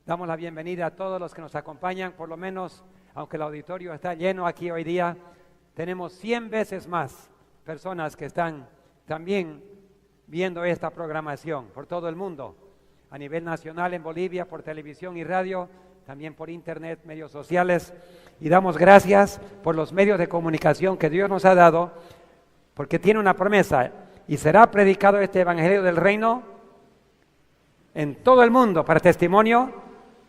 Damos la bienvenida a todos los que nos acompañan, por lo menos, aunque el auditorio está lleno aquí hoy día, tenemos 100 veces más personas que están también viendo esta programación por todo el mundo, a nivel nacional en Bolivia, por televisión y radio, también por internet, medios sociales, y damos gracias por los medios de comunicación que Dios nos ha dado, porque tiene una promesa, y será predicado este Evangelio del Reino en todo el mundo para testimonio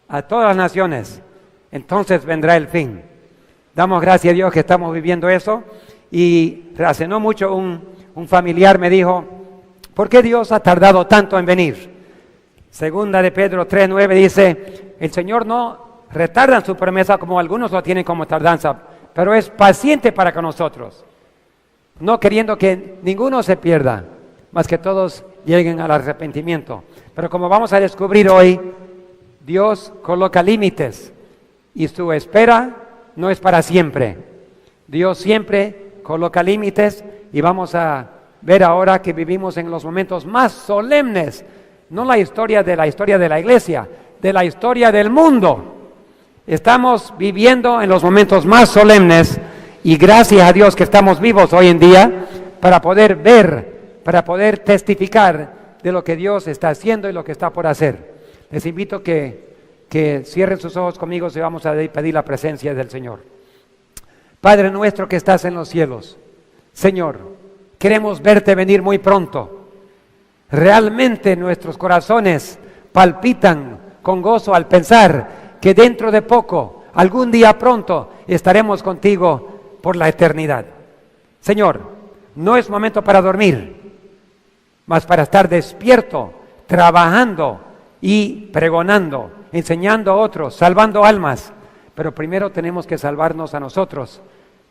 a todas las naciones. Entonces vendrá el fin. Damos gracias a Dios que estamos viviendo eso. Y hace no mucho un familiar me dijo: ¿por qué Dios ha tardado tanto en venir? Segunda de Pedro 3:9 dice: el Señor no retarda en su promesa como algunos lo tienen como tardanza, pero es paciente para con nosotros, no queriendo que ninguno se pierda, mas que todos lleguen al arrepentimiento. Pero como vamos a descubrir hoy, Dios coloca límites y su espera no es para siempre. Dios siempre coloca límites, y vamos a ver ahora que vivimos en los momentos más solemnes, no la historia de la iglesia, de la historia del mundo. Estamos viviendo en los momentos más solemnes, y gracias a Dios que estamos vivos hoy en día para poder ver, para poder testificar de lo que Dios está haciendo y lo que está por hacer. Les invito que cierren sus ojos conmigo y vamos a pedir la presencia del Señor. Padre nuestro que estás en los cielos, Señor, queremos verte venir muy pronto. Realmente nuestros corazones palpitan con gozo al pensar que dentro de poco, algún día pronto, estaremos contigo por la eternidad. Señor, no es momento para dormir, mas para estar despierto, trabajando y pregonando, enseñando a otros, salvando almas. Pero primero tenemos que salvarnos a nosotros,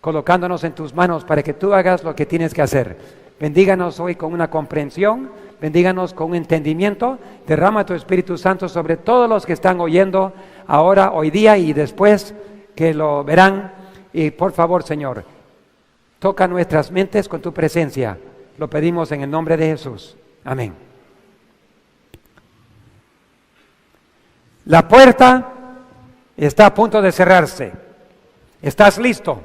colocándonos en tus manos para que tú hagas lo que tienes que hacer. Bendíganos hoy con una comprensión, bendíganos con un entendimiento, derrama tu Espíritu Santo sobre todos los que están oyendo ahora, hoy día y después que lo verán. Y por favor, Señor, toca nuestras mentes con tu presencia. Lo pedimos en el nombre de Jesús. Amén. La puerta está a punto de cerrarse. ¿Estás listo?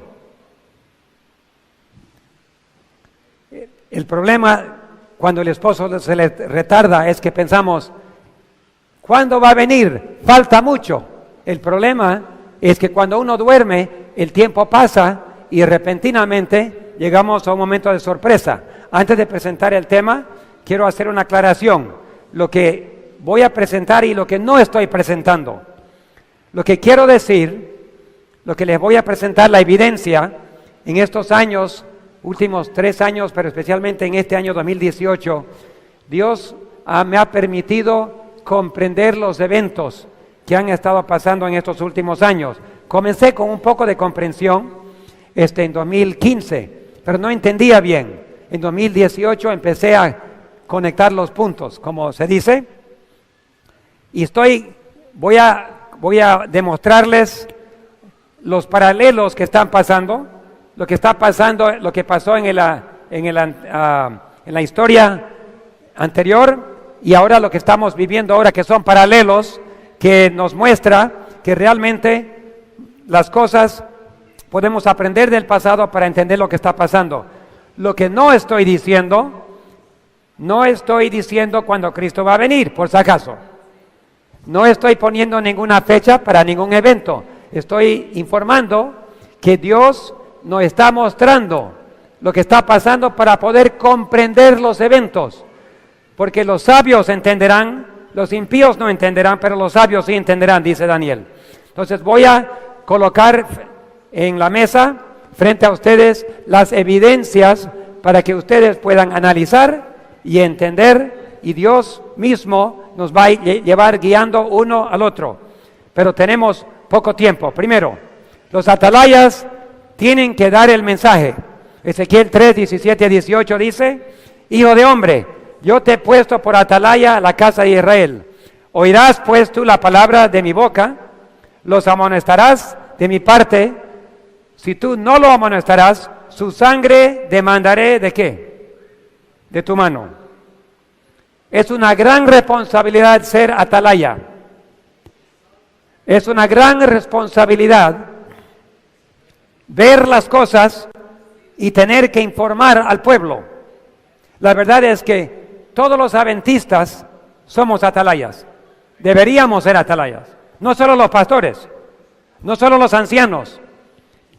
El problema cuando el esposo se le retarda es que pensamos: ¿cuándo va a venir? Falta mucho. El problema es que cuando uno duerme, el tiempo pasa y repentinamente llegamos a un momento de sorpresa. Antes de presentar el tema, quiero hacer una aclaración. Lo que voy a presentar y lo que no estoy presentando. Lo que quiero decir, lo que les voy a presentar, la evidencia en estos años, últimos 3 años, pero especialmente en este año 2018, Dios me ha permitido comprender los eventos que han estado pasando en estos últimos años. Comencé con un poco de comprensión en 2015, pero no entendía bien. En 2018 empecé a conectar los puntos, como se dice, y voy a demostrarles los paralelos que están pasando, lo que está pasando, lo que pasó en la historia anterior, y ahora lo que estamos viviendo ahora, que son paralelos que nos muestra que realmente las cosas podemos aprender del pasado para entender lo que está pasando. Lo que no estoy diciendo cuando Cristo va a venir, por si acaso. No estoy poniendo ninguna fecha para ningún evento. Estoy informando que Dios nos está mostrando lo que está pasando para poder comprender los eventos. Porque los sabios entenderán, los impíos no entenderán, pero los sabios sí entenderán, dice Daniel. Entonces voy a colocar en la mesa, frente a ustedes, las evidencias para que ustedes puedan analizar y entender, y Dios mismo nos va a llevar guiando uno al otro. Pero tenemos poco tiempo. Primero, los atalayas tienen que dar el mensaje. Ezequiel 3:17-18 dice: Hijo de hombre, yo te he puesto por atalaya a la casa de Israel. Oirás pues tú la palabra de mi boca, los amonestarás de mi parte. Si tú no lo amonestarás, su sangre demandaré ¿de qué? De tu mano. Es una gran responsabilidad ser atalaya. Es una gran responsabilidad ver las cosas y tener que informar al pueblo. La verdad es que todos los adventistas somos atalayas. Deberíamos ser atalayas. No solo los pastores, no solo los ancianos.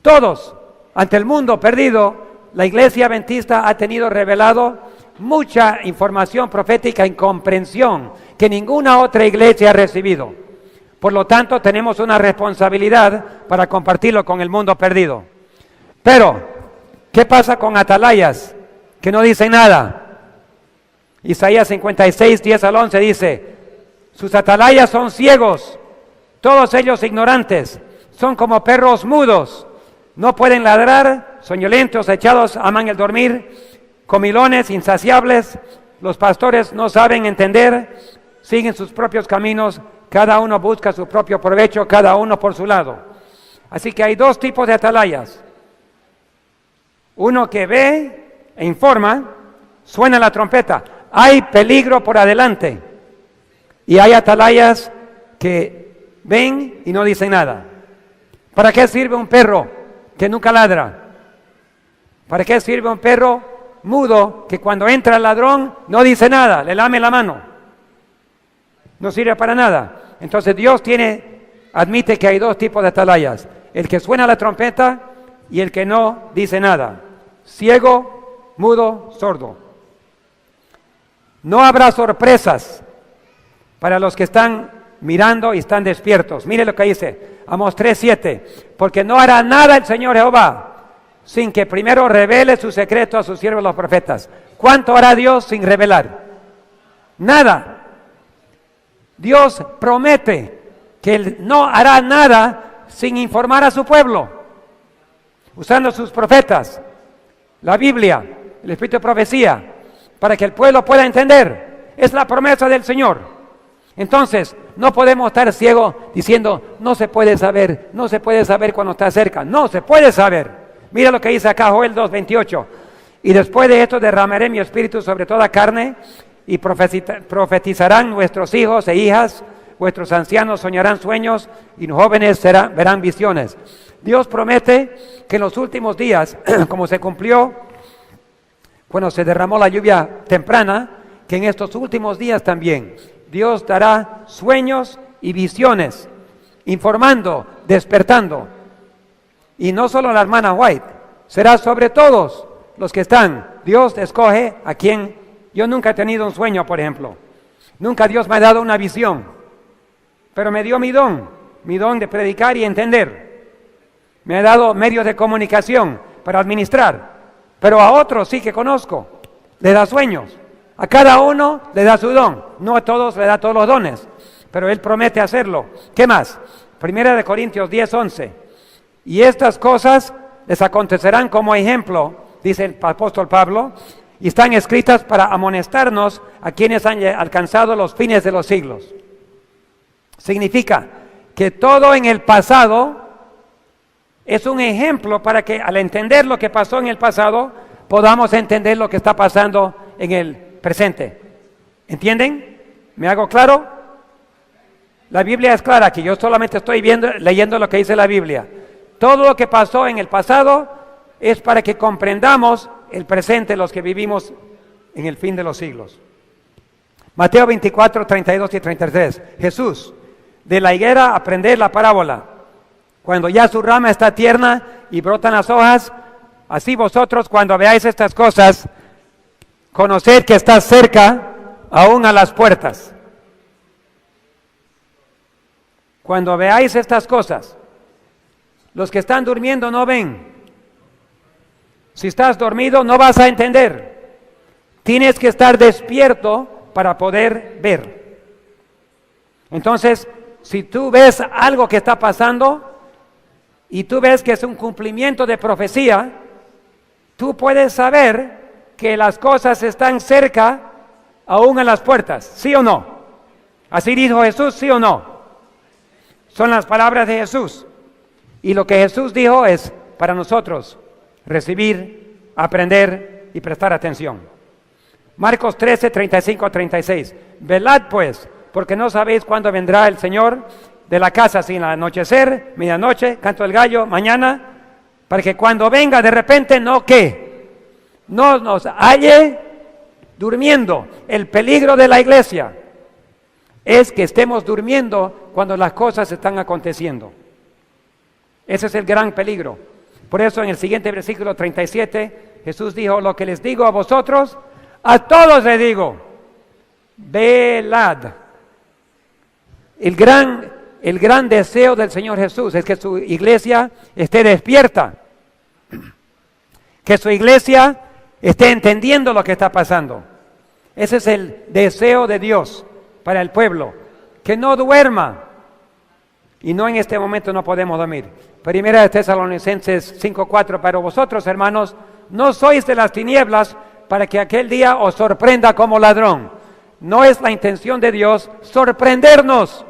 Todos, ante el mundo perdido, la iglesia adventista ha tenido revelado mucha información profética y comprensión que ninguna otra iglesia ha recibido. Por lo tanto, tenemos una responsabilidad para compartirlo con el mundo perdido. Pero, ¿qué pasa con atalayas que no dicen nada? Isaías 56, 10 al 11 dice: sus atalayas son ciegos, todos ellos ignorantes, son como perros mudos, no pueden ladrar, soñolentos, echados, aman el dormir, comilones, insaciables, los pastores no saben entender, siguen sus propios caminos, cada uno busca su propio provecho, cada uno por su lado. Así que hay dos tipos de atalayas. Uno que ve e informa, suena la trompeta, hay peligro por adelante. Y hay atalayas que ven y no dicen nada. ¿Para qué sirve un perro que nunca ladra? ¿Para qué sirve un perro mudo que cuando entra el ladrón no dice nada, le lame la mano? No sirve para nada. Entonces Dios admite que hay dos tipos de atalayas: el que suena la trompeta y el que no dice nada. Ciego, mudo, sordo. No habrá sorpresas para los que están mirando y están despiertos. Mire lo que dice Amós 3:7: porque no hará nada el Señor Jehová sin que primero revele su secreto a sus siervos los profetas. ¿Cuánto hará Dios sin revelar? Nada. Dios promete que Él no hará nada sin informar a su pueblo, usando sus profetas, la Biblia, el Espíritu de profecía, para que el pueblo pueda entender. Es la promesa del Señor. Entonces, no podemos estar ciegos diciendo, no se puede saber cuando está cerca. No, se puede saber. Mira lo que dice acá Joel 2:28. Y después de esto derramaré mi espíritu sobre toda carne, y profetizarán nuestros hijos e hijas, vuestros ancianos soñarán sueños, y los jóvenes verán visiones. Dios promete que en los últimos días, como se cumplió cuando se derramó la lluvia temprana, que en estos últimos días también Dios dará sueños y visiones, informando, despertando. Y no solo la hermana White, será sobre todos los que están. Dios escoge a quien. Yo nunca he tenido un sueño, por ejemplo. Nunca Dios me ha dado una visión. Pero me dio mi don de predicar y entender. Me ha dado medios de comunicación para administrar. Pero a otros sí que conozco, le da sueños. A cada uno le da su don. No a todos le da todos los dones, pero Él promete hacerlo. ¿Qué más? 1 Corintios 10:11. Y estas cosas les acontecerán como ejemplo, dice el apóstol Pablo, y están escritas para amonestarnos a quienes han alcanzado los fines de los siglos. Significa que todo en el pasado es un ejemplo para que al entender lo que pasó en el pasado, podamos entender lo que está pasando en el presente. ¿Entienden? ¿Me hago claro? La Biblia es clara, que yo solamente estoy leyendo lo que dice la Biblia. Todo lo que pasó en el pasado es para que comprendamos el presente, los que vivimos en el fin de los siglos. Mateo 24, 32 y 33. Jesús, de la higuera aprended la parábola. Cuando ya su rama está tierna y brotan las hojas, así vosotros cuando veáis estas cosas, conoced que está cerca, aún a las puertas. Cuando veáis estas cosas, los que están durmiendo no ven. Si estás dormido no vas a entender. Tienes que estar despierto para poder ver. Entonces, si tú ves algo que está pasando y tú ves que es un cumplimiento de profecía, tú puedes saber que las cosas están cerca, aún a las puertas. ¿Sí o no? ¿Así dijo Jesús? ¿Sí o no? Son las palabras de Jesús. Y lo que Jesús dijo es para nosotros recibir, aprender y prestar atención. Marcos 13, 35 a 36. Velad pues, porque no sabéis cuándo vendrá el Señor, de la casa sin anochecer, medianoche, canto del gallo, mañana, para que cuando venga de repente no nos halle durmiendo. El peligro de la iglesia es que estemos durmiendo cuando las cosas están aconteciendo. Ese es el gran peligro. Por eso en el siguiente versículo 37, Jesús dijo: lo que les digo a vosotros, a todos les digo, velad. El gran deseo del Señor Jesús es que su iglesia esté despierta, que su iglesia esté entendiendo lo que está pasando. Ese es el deseo de Dios para el pueblo, que no duerma. Y no, en este momento no podemos dormir. Primera de Tesalonicenses 5:4, pero vosotros, hermanos, no sois de las tinieblas para que aquel día os sorprenda como ladrón. No es la intención de Dios sorprendernos.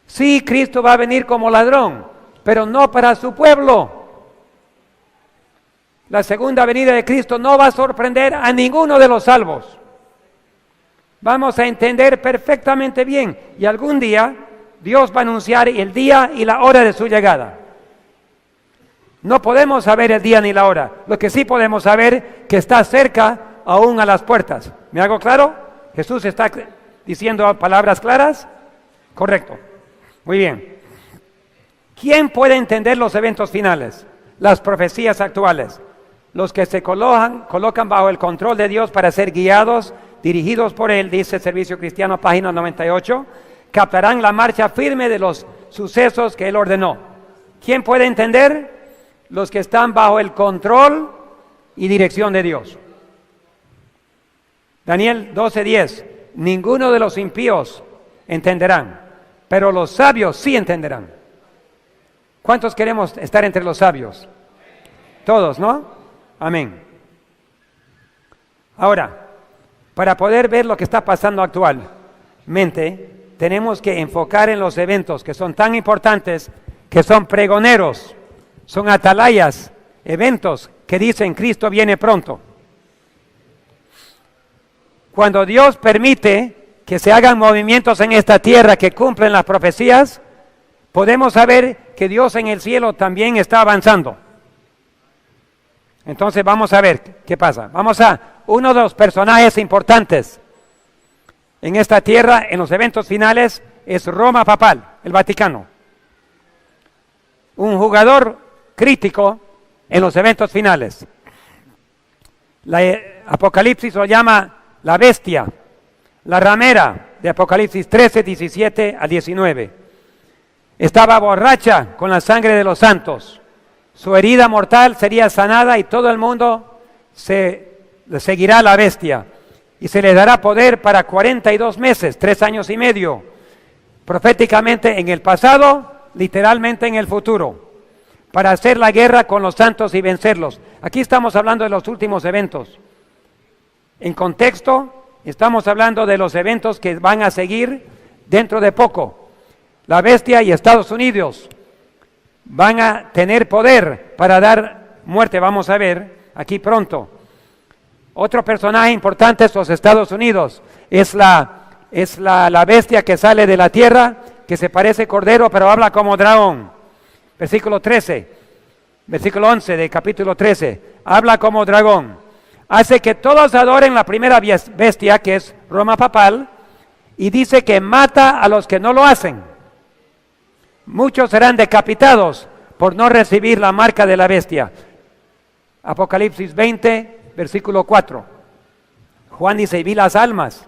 Sí, Cristo va a venir como ladrón, pero no para su pueblo. La segunda venida de Cristo no va a sorprender a ninguno de los salvos. Vamos a entender perfectamente bien, y algún día Dios va a anunciar el día y la hora de su llegada. No podemos saber el día ni la hora. Lo que sí podemos saber que está cerca, aún a las puertas. ¿Me hago claro? ¿Jesús está diciendo palabras claras? Correcto. Muy bien. ¿Quién puede entender los eventos finales? Las profecías actuales. Los que se colocan bajo el control de Dios para ser guiados, dirigidos por Él, dice Servicio Cristiano, página 98, captarán la marcha firme de los sucesos que Él ordenó. ¿Quién puede entender? Los que están bajo el control y dirección de Dios. Daniel 12:10, ninguno de los impíos entenderán, pero los sabios sí entenderán. ¿Cuántos queremos estar entre los sabios? Todos, ¿no? Amén. Ahora, para poder ver lo que está pasando actualmente, tenemos que enfocar en los eventos que son tan importantes, que son pregoneros, son atalayas, eventos que dicen Cristo viene pronto. Cuando Dios permite que se hagan movimientos en esta tierra que cumplen las profecías, podemos saber que Dios en el cielo también está avanzando. Entonces vamos a ver qué pasa. Uno de los personajes importantes en esta tierra, en los eventos finales, es Roma Papal, el Vaticano. Un jugador crítico en los eventos finales. Apocalipsis lo llama la bestia, la ramera de Apocalipsis 13, 17 a 19. Estaba borracha con la sangre de los santos. Su herida mortal sería sanada y todo el mundo le seguirá a la bestia. Y se le dará poder para 42 meses, 3 años y medio. Proféticamente en el pasado, literalmente en el futuro. Para hacer la guerra con los santos y vencerlos. Aquí estamos hablando de los últimos eventos. En contexto, estamos hablando de los eventos que van a seguir dentro de poco. La bestia y Estados Unidos van a tener poder para dar muerte, vamos a ver aquí pronto. Otro personaje importante es los Estados Unidos. Es la bestia que sale de la tierra, que se parece cordero, pero habla como dragón. Versículo 11 de capítulo 13. Habla como dragón. Hace que todos adoren la primera bestia, que es Roma Papal, y dice que mata a los que no lo hacen. Muchos serán decapitados por no recibir la marca de la bestia. Apocalipsis 20, versículo 4. Juan dice, y vi las almas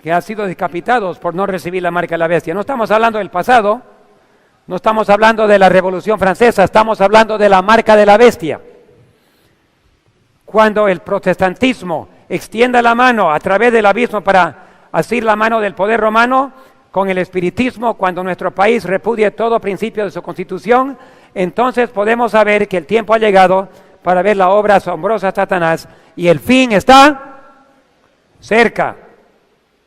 que han sido decapitados por no recibir la marca de la bestia. No estamos hablando del pasado, no estamos hablando de la Revolución Francesa, estamos hablando de la marca de la bestia. Cuando el protestantismo extienda la mano a través del abismo para asir la mano del poder romano, con el espiritismo, cuando nuestro país repudie todo principio de su constitución, entonces podemos saber que el tiempo ha llegado para ver la obra asombrosa de Satanás y el fin está cerca.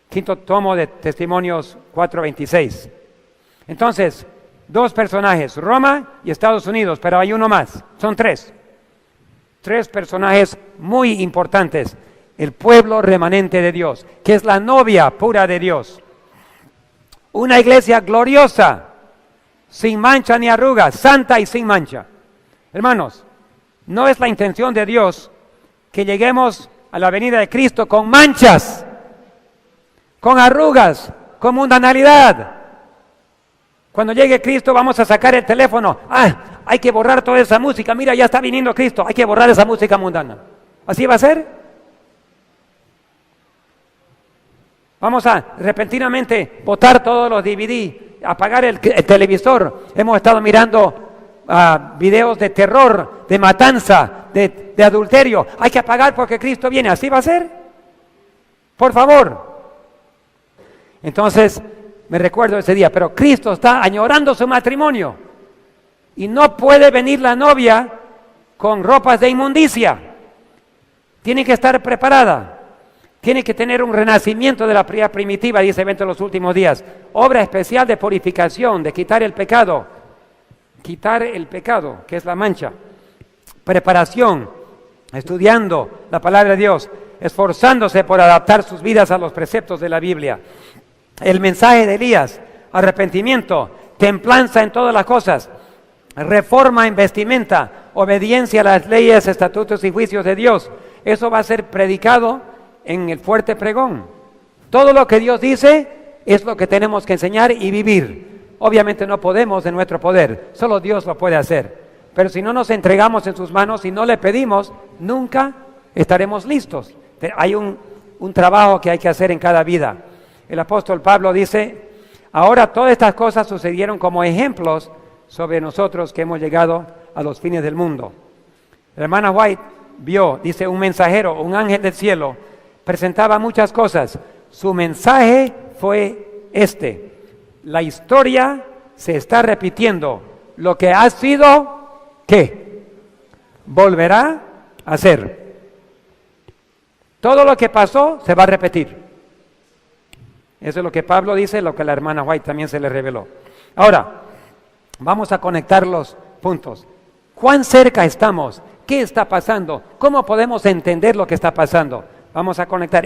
Quinto tomo de Testimonios 4:26. Entonces, 2 personajes, Roma y Estados Unidos, pero hay uno más, son 3. 3 personajes muy importantes. El pueblo remanente de Dios, que es la novia pura de Dios. Una iglesia gloriosa, sin mancha ni arrugas, santa y sin mancha. Hermanos, no es la intención de Dios que lleguemos a la venida de Cristo con manchas, con arrugas, con mundanalidad. Cuando llegue Cristo vamos a sacar el teléfono. Hay que borrar toda esa música. Mira, ya está viniendo Cristo. Hay que borrar esa música mundana. ¿Así va a ser? Vamos a repentinamente botar todos los DVD, apagar el televisor. Hemos estado mirando videos de terror, de matanza, de adulterio. Hay que apagar porque Cristo viene. ¿Así va a ser? Por favor. Entonces, me recuerdo ese día, pero Cristo está añorando su matrimonio y no puede venir la novia con ropas de inmundicia. Tiene que estar preparada. Tiene que tener un renacimiento de la vida primitiva, dice Evento en los últimos días. Obra especial de purificación, de quitar el pecado. Quitar el pecado, que es la mancha. Preparación, estudiando la palabra de Dios, esforzándose por adaptar sus vidas a los preceptos de la Biblia. El mensaje de Elías, arrepentimiento, templanza en todas las cosas, reforma en vestimenta, obediencia a las leyes, estatutos y juicios de Dios. Eso va a ser predicado en el fuerte pregón. Todo lo que Dios dice es lo que tenemos que enseñar y vivir. Obviamente no podemos de nuestro poder, solo Dios lo puede hacer. Pero si no nos entregamos en sus manos y no le pedimos, nunca estaremos listos. Hay un trabajo que hay que hacer en cada vida. El apóstol Pablo dice, ahora todas estas cosas sucedieron como ejemplos sobre nosotros que hemos llegado a los fines del mundo. La hermana White vio, dice, un mensajero, un ángel del cielo, presentaba muchas cosas. Su mensaje fue este: la historia se está repitiendo. Lo que ha sido, ¿qué? Volverá a ser. Todo lo que pasó se va a repetir. Eso es lo que Pablo dice, lo que la hermana White también se le reveló. Ahora, vamos a conectar los puntos. ¿Cuán cerca estamos? ¿Qué está pasando? ¿Cómo podemos entender lo que está pasando? Vamos a conectar.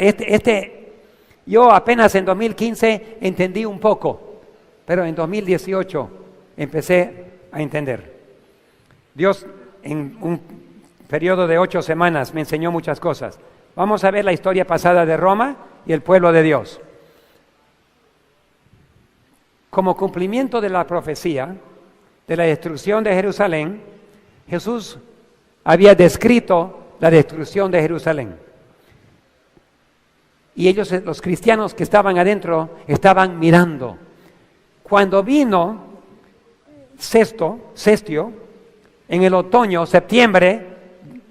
Yo apenas en 2015 entendí un poco, pero en 2018 empecé a entender. Dios en un periodo de 8 semanas me enseñó muchas cosas. Vamos a ver la historia pasada de Roma y el pueblo de Dios. Como cumplimiento de la profecía de la destrucción de Jerusalén, Jesús había descrito la destrucción de Jerusalén. Y ellos, los cristianos que estaban adentro, estaban mirando. Cuando vino Cestio, en el otoño, septiembre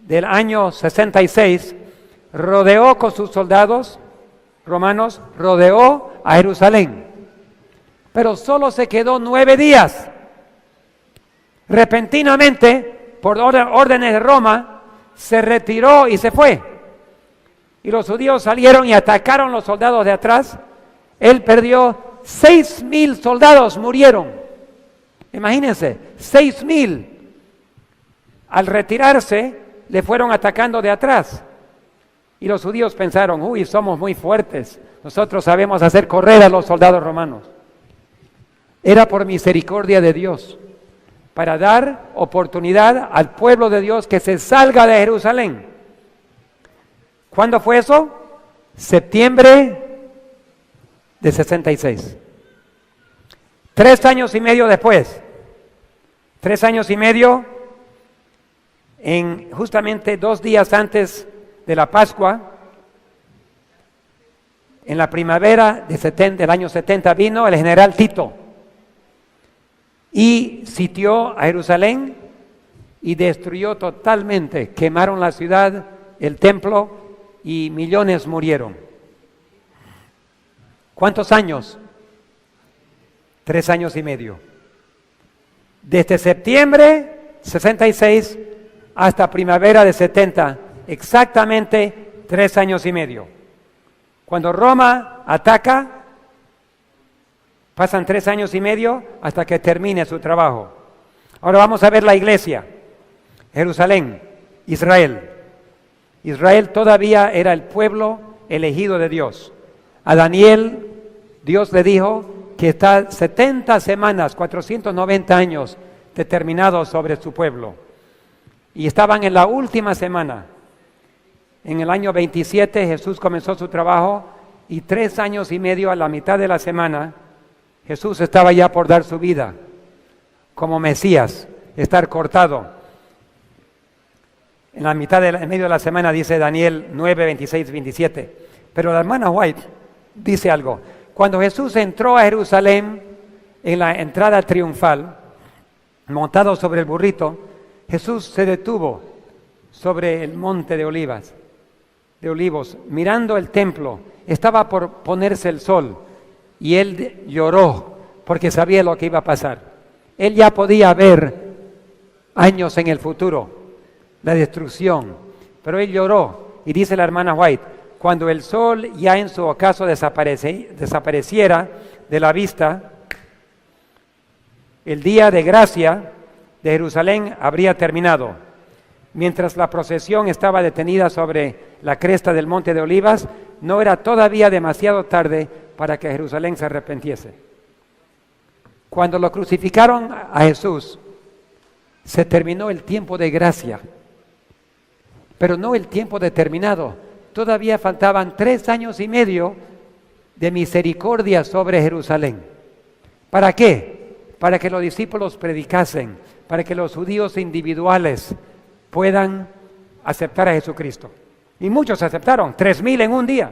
del año 66, rodeó con sus soldados romanos, rodeó a Jerusalén. Pero solo se quedó 9 días. Repentinamente, por órdenes de Roma, se retiró y se fue. Y los judíos salieron y atacaron los soldados de atrás. Él perdió 6,000 soldados, murieron. Imagínense, 6,000. Al retirarse, le fueron atacando de atrás. Y los judíos pensaron, uy, somos muy fuertes. Nosotros sabemos hacer correr a los soldados romanos. Era por misericordia de Dios, para dar oportunidad al pueblo de Dios que se salga de Jerusalén. ¿Cuándo fue eso? Septiembre de 66. 3 años y medio después. 3 años y medio, justamente 2 días antes de la Pascua, en la primavera del año 70, vino el general Tito y sitió a Jerusalén y destruyó totalmente, quemaron la ciudad, el templo, y millones murieron. ¿Cuántos años? 3 años y medio. Desde septiembre 66 hasta primavera de 70, exactamente 3 años y medio. Cuando Roma ataca, pasan 3 años y medio hasta que termine su trabajo. Ahora vamos a ver la iglesia. Jerusalén, Israel. Israel todavía era el pueblo elegido de Dios. A Daniel, Dios le dijo que está 70 semanas, 490 años determinados sobre su pueblo. Y estaban en la última semana. En el año 27 Jesús comenzó su trabajo y 3 años y medio a la mitad de la semana Jesús estaba ya por dar su vida como Mesías, estar cortado. En la mitad en medio de la semana dice Daniel 9, 26, 27. Pero la hermana White dice algo. Cuando Jesús entró a Jerusalén en la entrada triunfal, montado sobre el burrito, Jesús se detuvo sobre el monte de Olivos, mirando el templo. Estaba por ponerse el sol y él lloró porque sabía lo que iba a pasar. Él ya podía ver años en el futuro, la destrucción, pero él lloró. Y dice la hermana White, cuando el sol ya en su ocaso desapareciera de la vista, el día de gracia de Jerusalén habría terminado. Mientras la procesión estaba detenida sobre la cresta del monte de Olivas, no era todavía demasiado tarde para que Jerusalén se arrepintiese. Cuando lo crucificaron a Jesús, se terminó el tiempo de gracia, pero no el tiempo determinado. Todavía faltaban 3 años y medio de misericordia sobre Jerusalén. ¿Para qué? Para que los discípulos predicasen, para que los judíos individuales puedan aceptar a Jesucristo. Y muchos aceptaron, 3,000 en un día,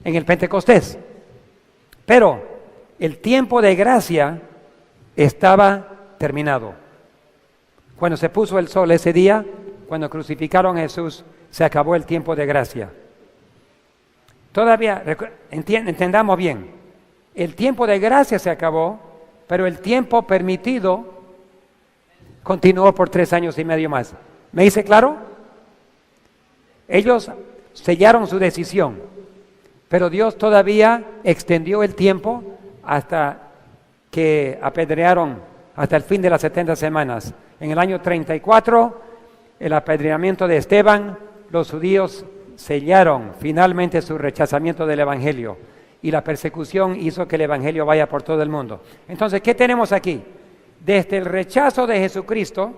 en el Pentecostés. Pero el tiempo de gracia estaba terminado. Cuando se puso el sol ese día, cuando crucificaron a Jesús, se acabó el tiempo de gracia. Todavía, entendamos bien, el tiempo de gracia se acabó, pero el tiempo permitido continuó por 3 años y medio más. ¿Me hice claro? Ellos sellaron su decisión, pero Dios todavía extendió el tiempo hasta que apedrearon hasta el fin de las 70 semanas. En el año 34, el apedreamiento de Esteban, los judíos sellaron finalmente su rechazamiento del Evangelio y la persecución hizo que el Evangelio vaya por todo el mundo. Entonces, ¿qué tenemos aquí? Desde el rechazo de Jesucristo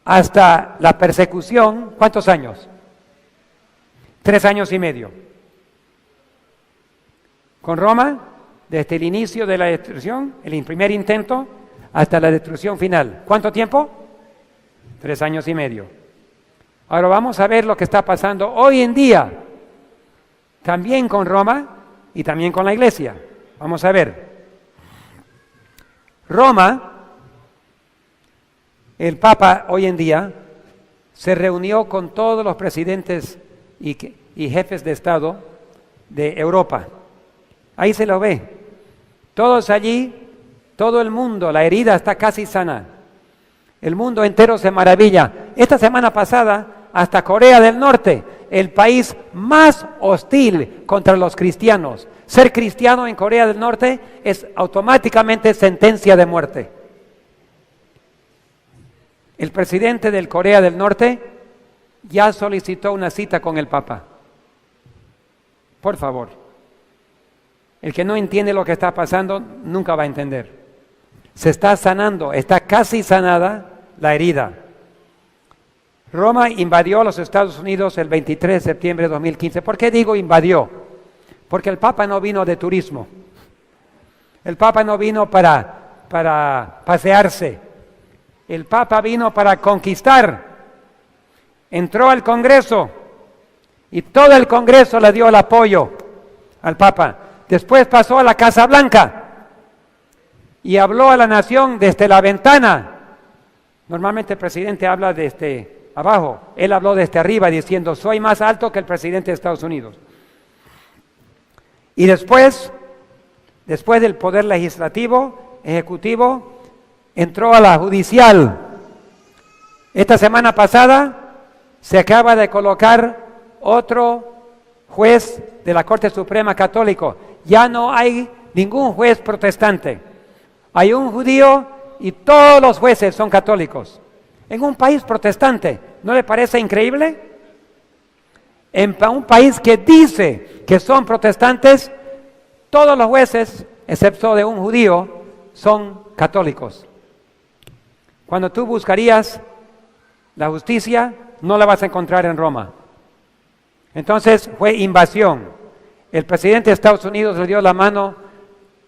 hasta la persecución, ¿cuántos años? 3 años y medio. Con Roma, desde el inicio de la destrucción, el primer intento, hasta la destrucción final. ¿Cuánto tiempo? 3 años y medio. Ahora vamos a ver lo que está pasando hoy en día, también con Roma y también con la iglesia. Vamos a ver. Roma, el Papa hoy en día, se reunió con todos los presidentes y jefes de Estado de Europa. Ahí se lo ve. Todos allí, todo el mundo, la herida está casi sana. El mundo entero se maravilla. Esta semana pasada, hasta Corea del Norte, el país más hostil contra los cristianos. Ser cristiano en Corea del Norte es automáticamente sentencia de muerte. El presidente de Corea del Norte ya solicitó una cita con el Papa. Por favor. El que no entiende lo que está pasando nunca va a entender. Se está sanando, está casi sanada la herida. Roma invadió los Estados Unidos el 23 de septiembre de 2015. ¿Por qué digo invadió? Porque el Papa no vino de turismo. El Papa no vino para pasearse. El Papa vino para conquistar. Entró al Congreso y todo el Congreso le dio el apoyo al Papa. Después pasó a la Casa Blanca y habló a la nación desde la ventana. Normalmente el presidente habla desde abajo. Él habló desde arriba diciendo, soy más alto que el presidente de Estados Unidos. Y después del poder legislativo, ejecutivo, entró a la judicial. Esta semana pasada se acaba de colocar otro juez de la Corte Suprema Católico. Ya no hay ningún juez protestante. Hay un judío y todos los jueces son católicos. En un país protestante, ¿no le parece increíble? En un país que dice que son protestantes, Todos los jueces, excepto de un judío, son católicos. Cuando tú buscarías la justicia, no la vas a encontrar en Roma. Entonces fue invasión. El presidente de Estados Unidos le dio la mano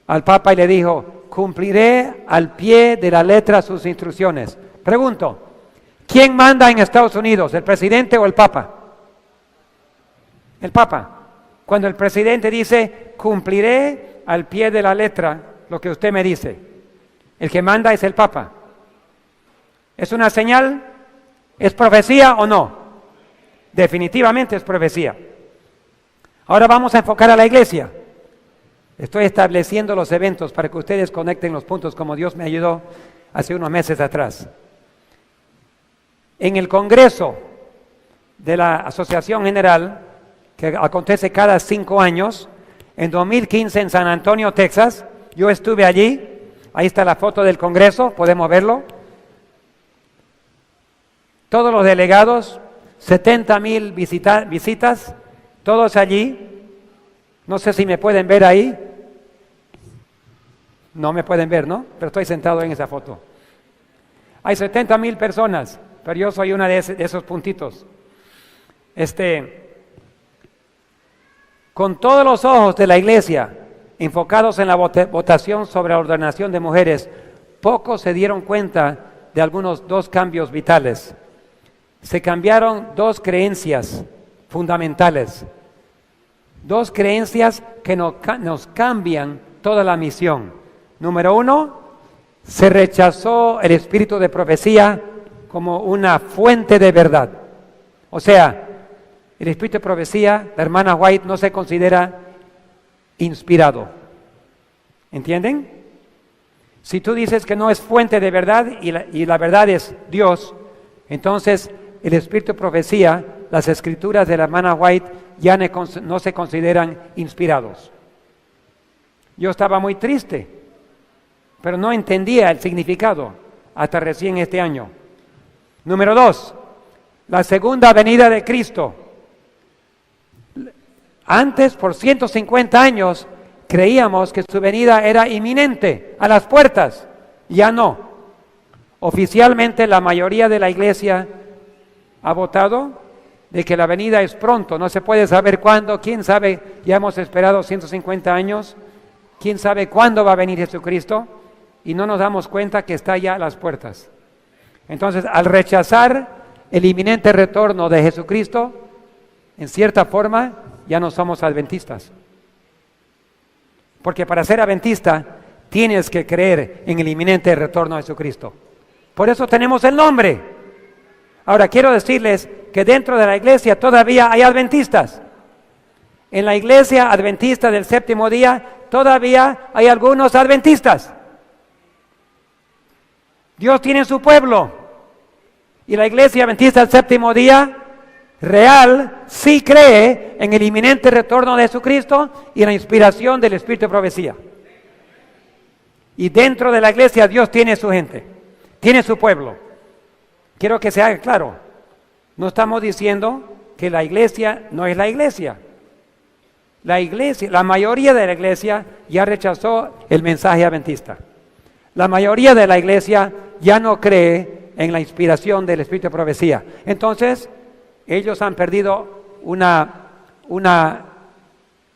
al Papa y le dijo: cumpliré al pie de la letra sus instrucciones. Pregunto, ¿quién manda en Estados Unidos, el presidente o el Papa? El Papa. Cuando el presidente dice: cumpliré al pie de la letra lo que usted me dice, el que manda es el Papa. ¿Es una señal? ¿Es profecía o no? Definitivamente es profecía. Ahora vamos a enfocar a la iglesia. Estoy estableciendo los eventos para que ustedes conecten los puntos como Dios me ayudó hace unos meses atrás. En el Congreso de la Asociación General, que acontece cada 5 años, en 2015 en San Antonio, Texas, yo estuve allí. Ahí está la foto del Congreso, podemos verlo. Todos los delegados, 70,000 visitas, todos allí. No sé si me pueden ver ahí. No me pueden ver, ¿no? Pero estoy sentado en esa foto. Hay 70,000 personas, pero yo soy una de esos puntitos. Con todos los ojos de la iglesia enfocados en la votación sobre la ordenación de mujeres, pocos se dieron cuenta de algunos 2 cambios vitales. Se cambiaron 2 creencias fundamentales, 2 creencias que nos cambian toda la misión. Número 1, se rechazó el espíritu de profecía como una fuente de verdad. O sea, el espíritu de profecía, la hermana White, no se considera inspirado. ¿Entienden? Si tú dices que no es fuente de verdad y la verdad es Dios, entonces el espíritu de profecía, las escrituras de la hermana White ya no se consideran inspirados. Yo estaba muy triste, pero no entendía el significado hasta recién este año. Número 2, la segunda venida de Cristo. Antes, por 150 años, creíamos que su venida era inminente, a las puertas. Ya no. Oficialmente la mayoría de la iglesia ha votado de que la venida es pronto, no se puede saber cuándo. ¿Quién sabe? Ya hemos esperado 150 años. ¿Quién sabe cuándo va a venir Jesucristo? Y no nos damos cuenta que está ya a las puertas. Entonces, al rechazar el inminente retorno de Jesucristo, en cierta forma, ya no somos adventistas. Porque para ser adventista, tienes que creer en el inminente retorno de Jesucristo. Por eso tenemos el nombre. Ahora, quiero decirles que dentro de la iglesia todavía hay adventistas. En la iglesia adventista del séptimo día, todavía hay algunos adventistas. Dios tiene su pueblo. Y la iglesia adventista del séptimo día real sí cree en el inminente retorno de Jesucristo y en la inspiración del espíritu de profecía. Y dentro de la iglesia Dios tiene su gente, tiene su pueblo. Quiero que se haga claro, no estamos diciendo que la iglesia no es la iglesia. La iglesia, la mayoría de la iglesia ya rechazó el mensaje adventista. La mayoría de la iglesia ya no cree en la inspiración del espíritu de profecía. Entonces, ellos han perdido una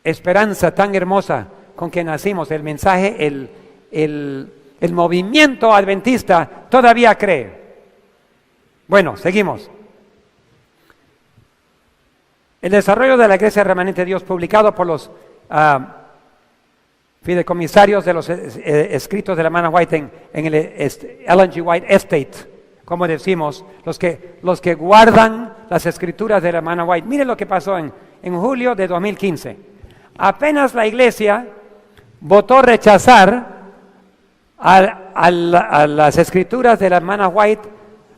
esperanza tan hermosa con que nacimos. El mensaje, el movimiento adventista todavía cree. Bueno, seguimos. El desarrollo de la Iglesia Remanente de Dios, publicado por los fideicomisarios de los escritos de la hermana White en el Ellen G. White Estate, como decimos, los que guardan las escrituras de la hermana White. Miren lo que pasó en julio de 2015. Apenas la iglesia votó rechazar a las escrituras de la hermana White,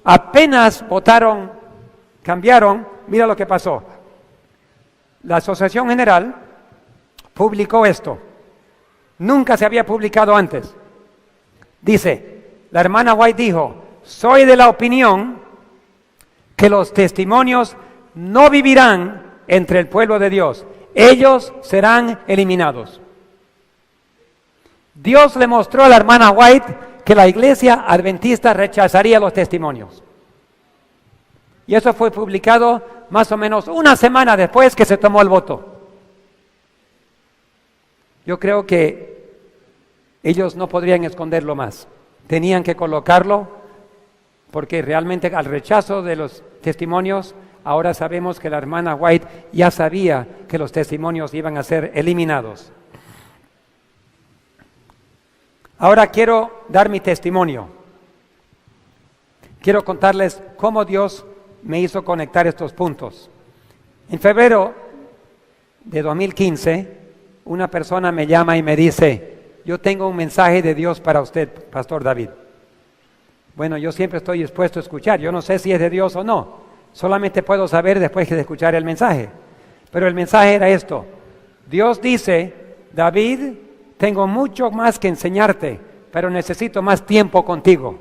apenas votaron, cambiaron, mira lo que pasó. La Asociación General publicó esto. Nunca se había publicado antes. Dice, la hermana White dijo: soy de la opinión que los testimonios no vivirán entre el pueblo de Dios. Ellos serán eliminados. Dios le mostró a la hermana White que la iglesia adventista rechazaría los testimonios. Y eso fue publicado más o menos una semana después que se tomó el voto. Yo creo que ellos no podrían esconderlo más. Tenían que colocarlo porque realmente al rechazo de los testimonios, ahora sabemos que la hermana White ya sabía que los testimonios iban a ser eliminados. Ahora quiero dar mi testimonio. Quiero contarles cómo Dios me hizo conectar estos puntos. En febrero de 2015, una persona me llama y me dice: yo tengo un mensaje de Dios para usted, Pastor David. Bueno, yo siempre estoy dispuesto a escuchar. Yo no sé si es de Dios o no. Solamente puedo saber después de escuchar el mensaje. Pero el mensaje era esto: Dios dice, David, tengo mucho más que enseñarte, pero necesito más tiempo contigo.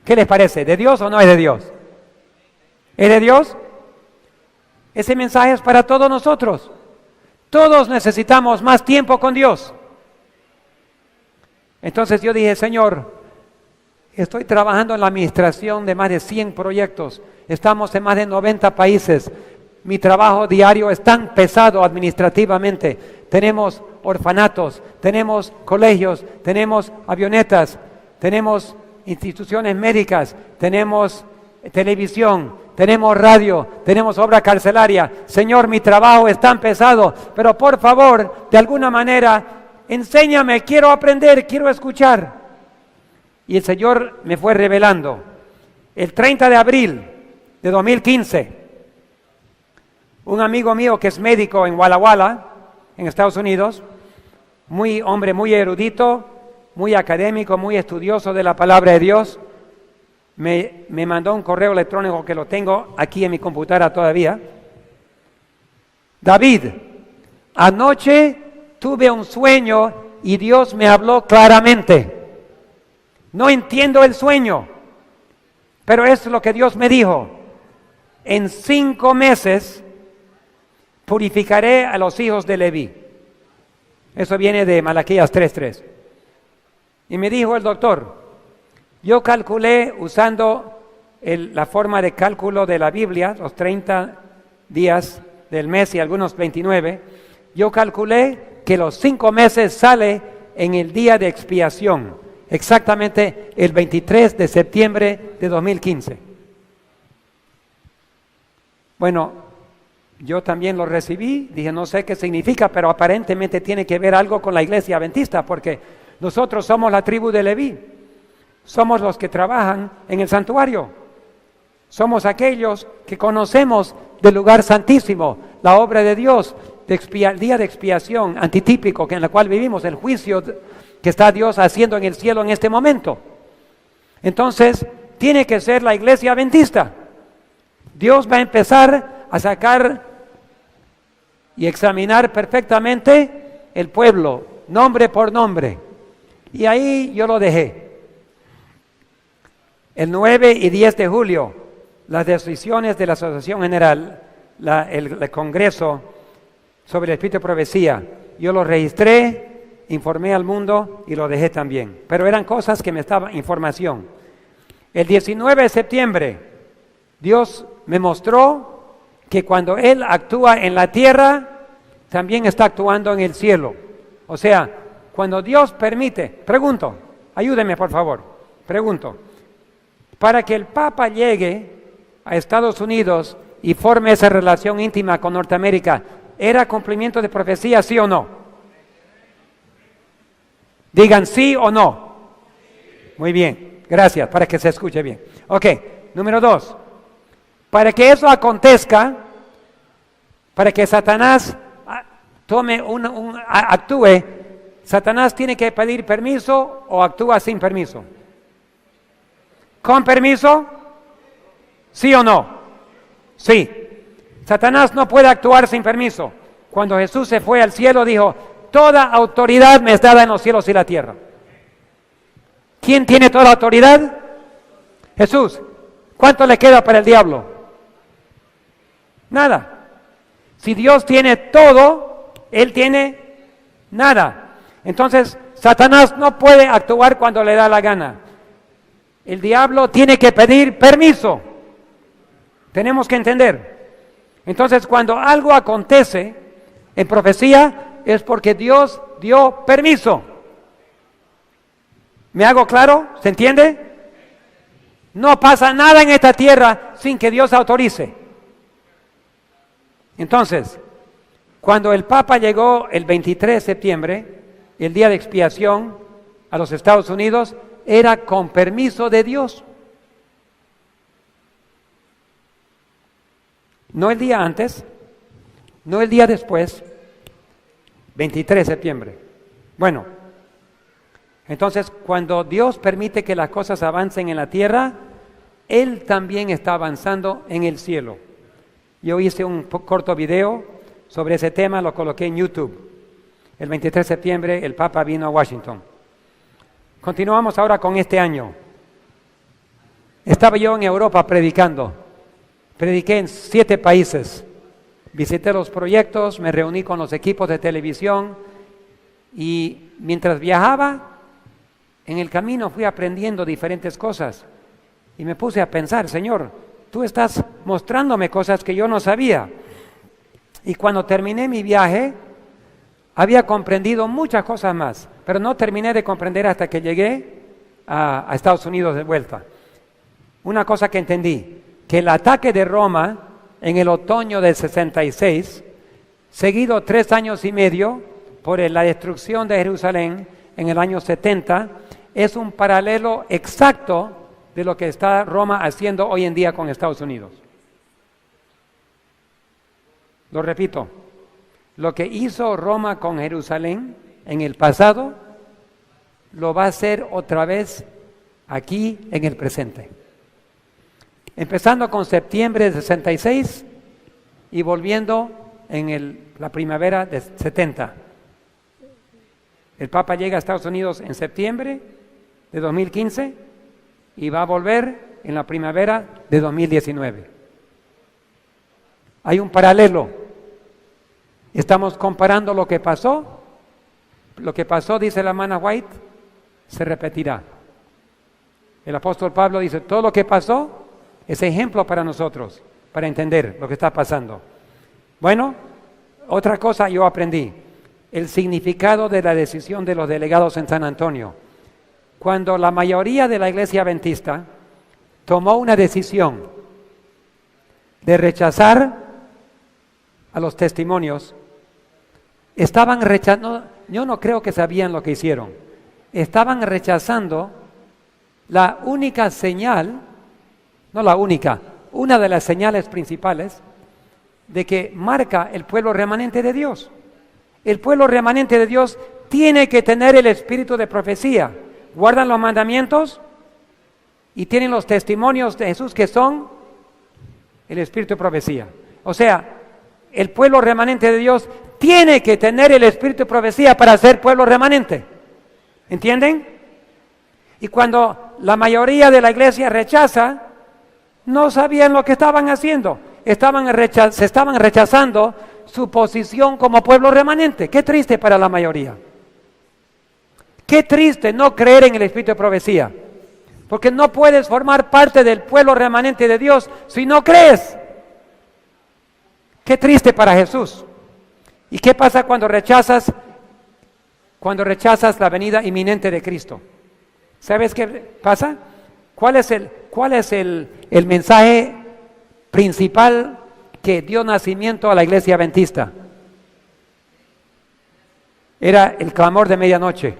¿Qué les parece? ¿De Dios o no es de Dios? ¿Es de Dios? Ese mensaje es para todos nosotros. Todos necesitamos más tiempo con Dios. Entonces yo dije: Señor, estoy trabajando en la administración de más de 100 proyectos. Estamos en más de 90 países. Mi trabajo diario es tan pesado administrativamente. Tenemos orfanatos, tenemos colegios, tenemos avionetas, tenemos instituciones médicas, tenemos televisión, tenemos radio, tenemos obra carcelaria. Señor, mi trabajo es tan pesado, pero por favor, de alguna manera, enséñame, quiero aprender, quiero escuchar. Y el Señor me fue revelando. El 30 de abril de 2015, un amigo mío que es médico en Walla Walla, en Estados Unidos, hombre muy erudito, muy académico, muy estudioso de la palabra de Dios, me mandó un correo electrónico que lo tengo aquí en mi computadora todavía. David, anoche tuve un sueño y Dios me habló claramente. No entiendo el sueño, pero es lo que Dios me dijo. En 5 meses purificaré a los hijos de Leví. Eso viene de Malaquías 3:3. Y me dijo el doctor, yo calculé usando la forma de cálculo de la Biblia, los 30 días del mes y algunos 29, yo calculé que los 5 meses sale en el día de expiación, exactamente el 23 de septiembre de 2015. Bueno, yo también lo recibí, dije no sé qué significa, pero aparentemente tiene que ver algo con la iglesia adventista, porque nosotros somos la tribu de Leví, somos los que trabajan en el santuario, somos aquellos que conocemos del lugar santísimo, la obra de Dios, el día de expiación antitípico en el cual vivimos, el juicio que está Dios haciendo en el cielo en este momento. Entonces, tiene que ser la iglesia adventista. Dios va a empezar a sacar y examinar perfectamente el pueblo, nombre por nombre. Y ahí yo lo dejé. El 9 y 10 de julio, las decisiones de la Asociación General, el Congreso sobre el Espíritu de Profecía, yo lo registré, informé al mundo y lo dejé también. Pero eran cosas que me estaban, información. El 19 de septiembre, Dios me mostró que cuando Él actúa en la tierra, también está actuando en el cielo. O sea, cuando Dios permite, pregunto, ayúdeme por favor, pregunto, para que el Papa llegue a Estados Unidos y forme esa relación íntima con Norteamérica, ¿era cumplimiento de profecía, sí o no? Digan sí o no. Muy bien, gracias, para que se escuche bien. Ok, número 2. Para que eso acontezca, para que Satanás actúe, Satanás tiene que pedir permiso o actúa sin permiso. ¿Con permiso? ¿Sí o no? Sí. Satanás no puede actuar sin permiso. Cuando Jesús se fue al cielo dijo, toda autoridad me es dada en los cielos y la tierra. ¿Quién tiene toda la autoridad? Jesús. ¿Cuánto le queda para el diablo? Nada. Si Dios tiene todo, Él tiene nada. Entonces, Satanás no puede actuar cuando le da la gana. El diablo tiene que pedir permiso. Tenemos que entender. Entonces, cuando algo acontece en profecía, es porque Dios dio permiso. ¿Me hago claro? ¿Se entiende? No pasa nada en esta tierra sin que Dios autorice. Entonces, cuando el Papa llegó el 23 de septiembre, el día de expiación, a los Estados Unidos, era con permiso de Dios. No el día antes, no el día después, 23 de septiembre. Bueno, entonces cuando Dios permite que las cosas avancen en la tierra, Él también está avanzando en el cielo. Yo hice un corto video sobre ese tema, lo coloqué en YouTube. El 23 de septiembre el Papa vino a Washington. Continuamos ahora con este año. Estaba yo en Europa predicando. Prediqué en 7 países. Visité los proyectos, me reuní con los equipos de televisión y mientras viajaba, en el camino fui aprendiendo diferentes cosas. Y me puse a pensar, Señor, tú estás mostrándome cosas que yo no sabía. Y cuando terminé mi viaje, había comprendido muchas cosas más, pero no terminé de comprender hasta que llegué a Estados Unidos de vuelta. Una cosa que entendí, que el ataque de Roma en el otoño del 66, seguido 3 años y medio por la destrucción de Jerusalén en el año 70, es un paralelo exacto de lo que está Roma haciendo hoy en día con Estados Unidos. Lo repito, lo que hizo Roma con Jerusalén en el pasado, lo va a hacer otra vez aquí en el presente. Empezando con septiembre de 66 y volviendo en la primavera de 70. El Papa llega a Estados Unidos en septiembre de 2015 y va a volver en la primavera de 2019. Hay un paralelo. Estamos comparando lo que pasó. Lo que pasó, dice la hermana White, se repetirá. El apóstol Pablo dice, todo lo que pasó es ejemplo para nosotros, para entender lo que está pasando. Bueno, otra cosa yo aprendí, el significado de la decisión de los delegados en San Antonio. Cuando la mayoría de la iglesia adventista tomó una decisión de rechazar a los testimonios, estaban rechazando, yo no creo que sabían lo que hicieron, estaban rechazando la única señal, no la única, una de las señales principales de que marca el pueblo remanente de Dios. El pueblo remanente de Dios tiene que tener el espíritu de profecía. Guardan los mandamientos y tienen los testimonios de Jesús que son el espíritu de profecía. O sea, el pueblo remanente de Dios tiene que tener el espíritu de profecía para ser pueblo remanente. ¿Entienden? Y cuando la mayoría de la iglesia rechaza, no sabían lo que estaban haciendo. Se estaban rechazando su posición como pueblo remanente. Qué triste para la mayoría. Qué triste no creer en el espíritu de profecía. Porque no puedes formar parte del pueblo remanente de Dios si no crees. Qué triste para Jesús. ¿Y qué pasa cuando rechazas la venida inminente de Cristo? ¿Sabes qué pasa? ¿Cuál es el mensaje principal que dio nacimiento a la iglesia adventista? Era el clamor de medianoche.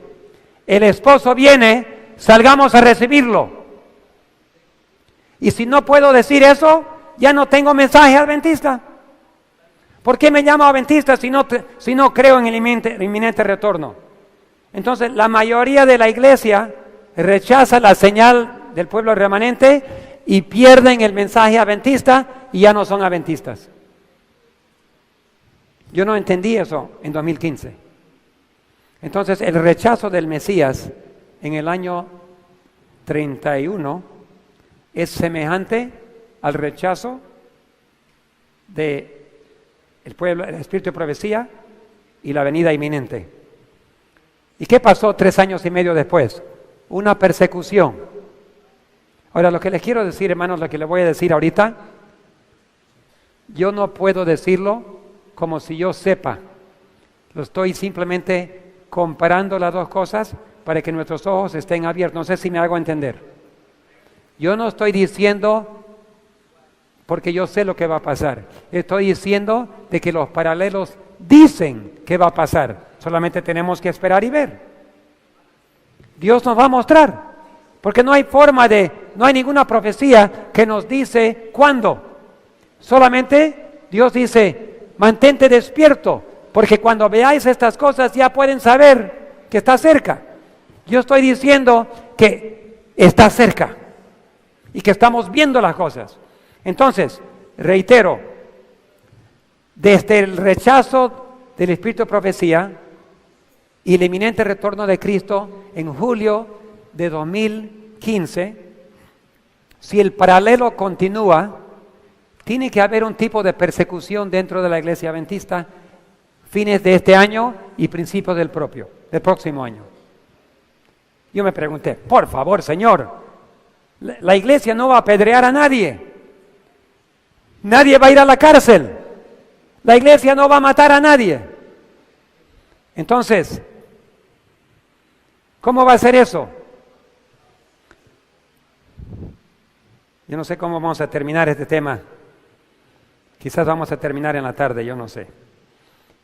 El esposo viene, salgamos a recibirlo. Y si no puedo decir eso, ya no tengo mensaje adventista. ¿Por qué me llamo adventista si no creo en el inminente retorno? Entonces, la mayoría de la iglesia rechaza la señal del pueblo remanente y pierden el mensaje adventista y ya no son adventistas. Yo no entendí eso en 2015. Entonces, el rechazo del Mesías en el año 31 es semejante al rechazo del pueblo, el espíritu de profecía y la venida inminente. ¿Y qué pasó 3 años y medio después? Una persecución. Ahora, lo que les quiero decir, hermanos, lo que les voy a decir ahorita, yo no puedo decirlo como si yo sepa. Lo estoy simplemente comparando las dos cosas para que nuestros ojos estén abiertos. No sé si me hago entender. Yo no estoy diciendo porque yo sé lo que va a pasar. Estoy diciendo de que los paralelos dicen que va a pasar. Solamente tenemos que esperar y ver. Dios nos va a mostrar. Porque no hay ninguna profecía que nos dice cuándo. Solamente Dios dice, mantente despierto, porque cuando veáis estas cosas ya pueden saber que está cerca. Yo estoy diciendo que está cerca y que estamos viendo las cosas. Entonces, reitero, desde el rechazo del espíritu de profecía y el inminente retorno de Cristo en julio de 2015, si el paralelo continúa, tiene que haber un tipo de persecución dentro de la iglesia adventista fines de este año y principios del próximo año. Yo me pregunté, por favor, Señor, la iglesia no va a apedrear a nadie. Nadie va a ir a la cárcel. La iglesia no va a matar a nadie. Entonces, ¿cómo va a ser eso? Yo no sé cómo vamos a terminar este tema. Quizás vamos a terminar en la tarde, yo no sé.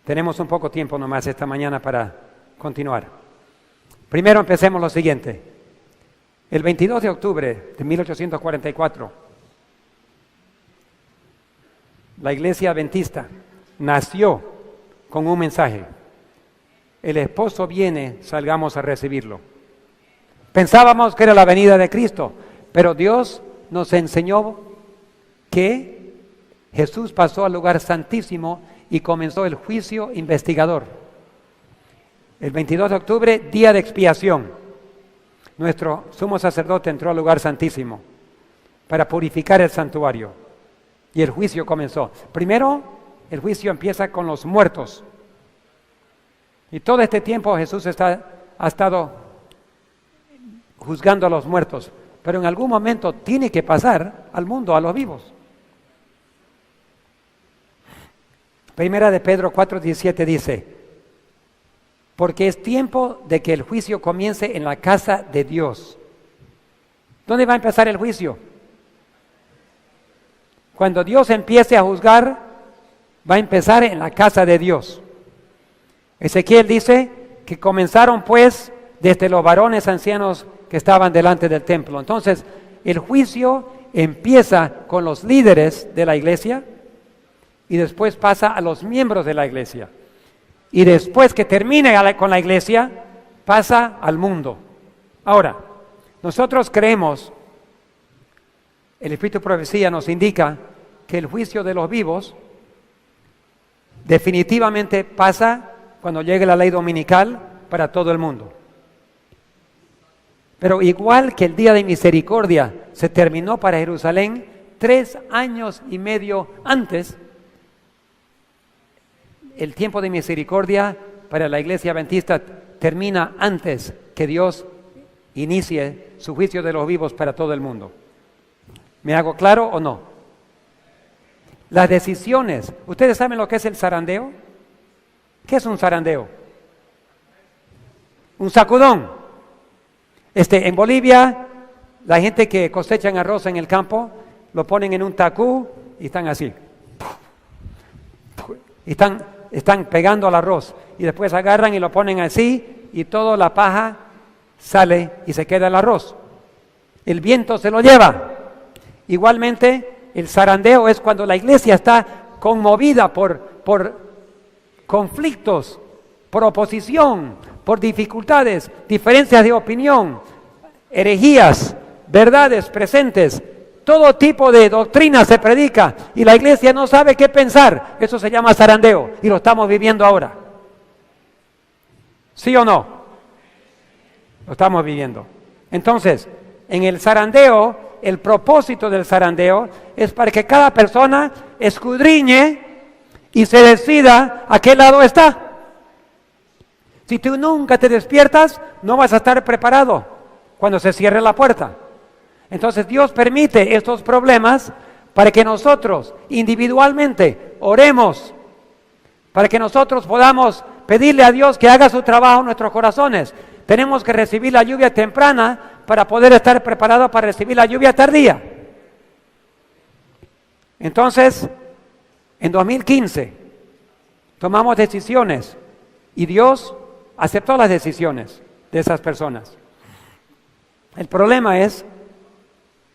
Tenemos un poco tiempo nomás esta mañana para continuar. Primero empecemos lo siguiente. El 22 de octubre de 1844, la iglesia adventista nació con un mensaje. El esposo viene, salgamos a recibirlo. Pensábamos que era la venida de Cristo, pero Dios nos enseñó que Jesús pasó al lugar santísimo y comenzó el juicio investigador. El 22 de octubre, día de expiación, nuestro sumo sacerdote entró al lugar santísimo para purificar el santuario y el juicio comenzó. Primero, el juicio empieza con los muertos. Y todo este tiempo Jesús ha estado juzgando a los muertos, pero en algún momento tiene que pasar al mundo, a los vivos. Primera de Pedro 4:17 dice, porque es tiempo de que el juicio comience en la casa de Dios. ¿Dónde va a empezar el juicio? Cuando Dios empiece a juzgar, va a empezar en la casa de Dios. Ezequiel dice que comenzaron pues desde los varones ancianos que estaban delante del templo. Entonces, el juicio empieza con los líderes de la iglesia y después pasa a los miembros de la iglesia. Y después que termine con la iglesia, pasa al mundo. Ahora, nosotros creemos, el Espíritu de Profecía nos indica que el juicio de los vivos definitivamente pasa cuando llegue la ley dominical para todo el mundo. Pero igual que el día de misericordia se terminó para Jerusalén 3 años y medio antes, el tiempo de misericordia para la iglesia adventista termina antes que Dios inicie su juicio de los vivos para todo el mundo. ¿Me hago claro o no? Las decisiones, ¿ustedes saben lo que es el zarandeo? ¿Qué es un zarandeo? Un sacudón. En Bolivia, la gente que cosechan arroz en el campo, lo ponen en un tacú y están así. Y están pegando al arroz. Y después agarran y lo ponen así y toda la paja sale y se queda el arroz. El viento se lo lleva. Igualmente, el zarandeo es cuando la iglesia está conmovida por conflictos, por oposición, por dificultades, diferencias de opinión, herejías, verdades presentes, todo tipo de doctrina se predica y la iglesia no sabe qué pensar. Eso se llama zarandeo y lo estamos viviendo ahora. ¿Sí o no? Lo estamos viviendo. Entonces, en el zarandeo, el propósito del zarandeo es para que cada persona escudriñe y se decida a qué lado está. Si tú nunca te despiertas, no vas a estar preparado cuando se cierre la puerta. Entonces Dios permite estos problemas para que nosotros individualmente oremos, para que nosotros podamos pedirle a Dios que haga su trabajo en nuestros corazones. Tenemos que recibir la lluvia temprana para poder estar preparados para recibir la lluvia tardía. Entonces, en 2015, tomamos decisiones y Dios aceptó las decisiones de esas personas. El problema es